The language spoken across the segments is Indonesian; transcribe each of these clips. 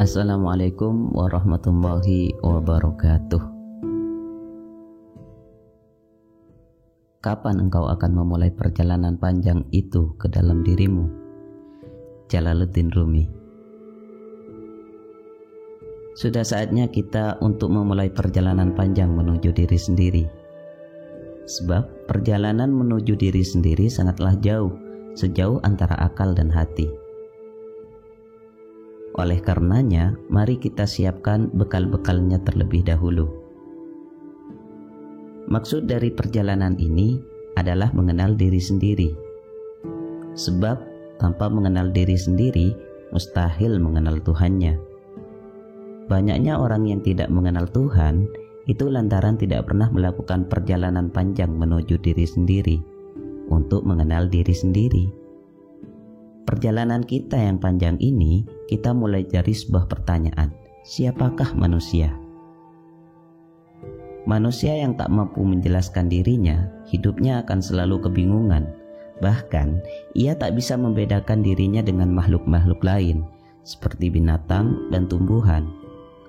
Assalamualaikum warahmatullahi wabarakatuh. Kapan engkau akan memulai perjalanan panjang itu ke dalam dirimu? Jalaluddin Rumi. Sudah saatnya kita untuk memulai perjalanan panjang menuju diri sendiri. Sebab perjalanan menuju diri sendiri sangatlah jauh, sejauh antara akal dan hati. Oleh karenanya, mari kita siapkan bekal-bekalnya terlebih dahulu. Maksud dari perjalanan ini adalah mengenal diri sendiri. Sebab tanpa mengenal diri sendiri, mustahil mengenal Tuhannya. Banyaknya orang yang tidak mengenal Tuhan, itu lantaran tidak pernah melakukan perjalanan panjang menuju diri sendiri, untuk mengenal diri sendiri. Perjalanan kita yang panjang ini, kita mulai dari sebuah pertanyaan, siapakah manusia? Manusia yang tak mampu menjelaskan dirinya, hidupnya akan selalu kebingungan. Bahkan, ia tak bisa membedakan dirinya dengan makhluk-makhluk lain, seperti binatang dan tumbuhan.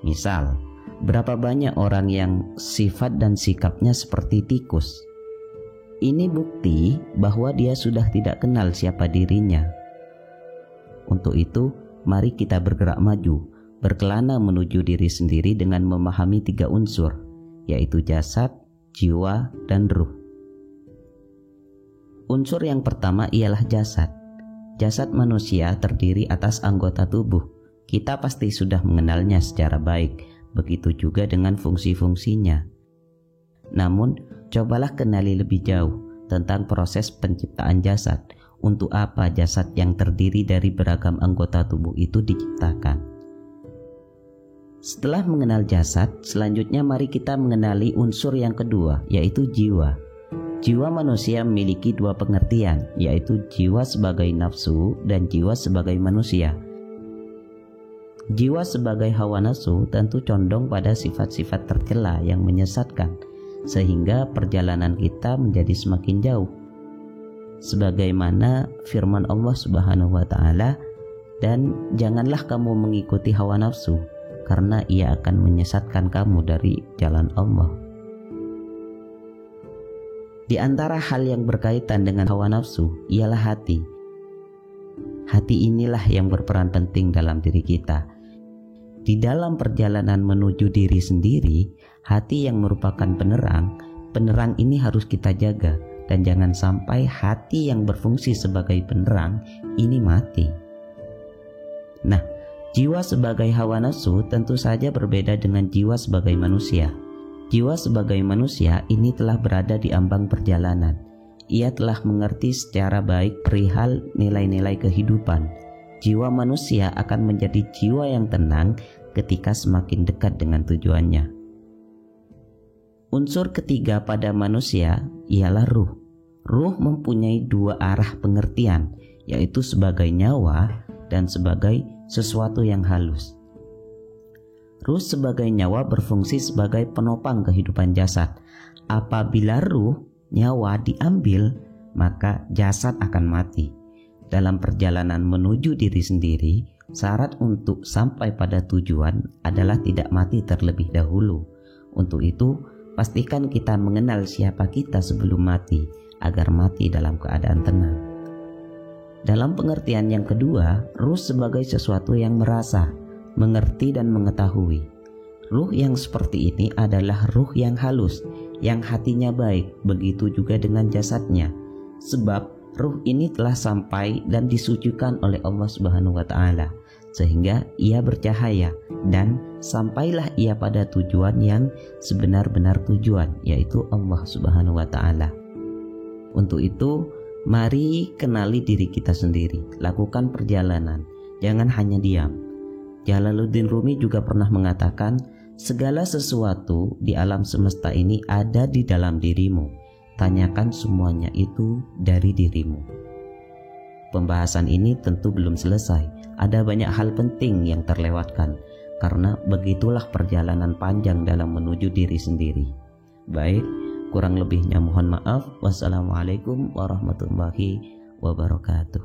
Misal, berapa banyak orang yang sifat dan sikapnya seperti tikus? Ini bukti bahwa dia sudah tidak kenal siapa dirinya. Untuk itu, mari kita bergerak maju, berkelana menuju diri sendiri dengan memahami 3 unsur, yaitu jasad, jiwa, dan ruh. Unsur yang pertama ialah jasad. Jasad manusia terdiri atas anggota tubuh. Kita pasti sudah mengenalnya secara baik, begitu juga dengan fungsi-fungsinya. Namun, cobalah kenali lebih jauh tentang proses penciptaan jasad. Untuk apa jasad yang terdiri dari beragam anggota tubuh itu diciptakan? Setelah mengenal jasad, selanjutnya mari kita mengenali unsur yang kedua, yaitu jiwa. Jiwa manusia memiliki 2 pengertian, yaitu jiwa sebagai nafsu dan jiwa sebagai manusia. Jiwa sebagai hawa nafsu tentu condong pada sifat-sifat tercela yang menyesatkan, sehingga perjalanan kita menjadi semakin jauh. Sebagaimana firman Allah Subhanahu wa Ta'ala, dan janganlah kamu mengikuti hawa nafsu, karena ia akan menyesatkan kamu dari jalan Allah. Di antara hal yang berkaitan dengan hawa nafsu ialah hati. Hati inilah yang berperan penting dalam diri kita. Di dalam perjalanan menuju diri sendiri, hati yang merupakan penerang ini harus kita jaga. Dan jangan sampai hati yang berfungsi sebagai penerang ini mati. Nah, jiwa sebagai hawa nafsu tentu saja berbeda dengan jiwa sebagai manusia. Jiwa sebagai manusia ini telah berada di ambang perjalanan. Ia telah mengerti secara baik perihal nilai-nilai kehidupan. Jiwa manusia akan menjadi jiwa yang tenang ketika semakin dekat dengan tujuannya. Unsur ketiga pada manusia ialah ruh. Ruh mempunyai 2 arah pengertian, yaitu sebagai nyawa dan sebagai sesuatu yang halus. Ruh sebagai nyawa berfungsi sebagai penopang kehidupan jasad. Apabila ruh, nyawa diambil, maka jasad akan mati. Dalam perjalanan menuju diri sendiri, syarat untuk sampai pada tujuan adalah tidak mati terlebih dahulu. Untuk itu, pastikan kita mengenal siapa kita sebelum mati, agar mati dalam keadaan tenang. Dalam pengertian yang kedua, ruh sebagai sesuatu yang merasa, mengerti dan mengetahui. Ruh yang seperti ini adalah ruh yang halus, yang hatinya baik, begitu juga dengan jasadnya. Sebab ruh ini telah sampai dan disucikan oleh Allah Subhanahu wa Ta'ala, sehingga ia bercahaya dan sampailah ia pada tujuan yang sebenar-benar tujuan, yaitu Allah Subhanahu wa Ta'ala. Untuk itu, mari kenali diri kita sendiri, lakukan perjalanan, jangan hanya diam. Jalaluddin Rumi juga pernah mengatakan, segala sesuatu di alam semesta ini ada di dalam dirimu, tanyakan semuanya itu dari dirimu. Pembahasan ini tentu belum selesai, ada banyak hal penting yang terlewatkan, karena begitulah perjalanan panjang dalam menuju diri sendiri. Baik, kurang lebihnya mohon maaf. Wassalamualaikum warahmatullahi wabarakatuh.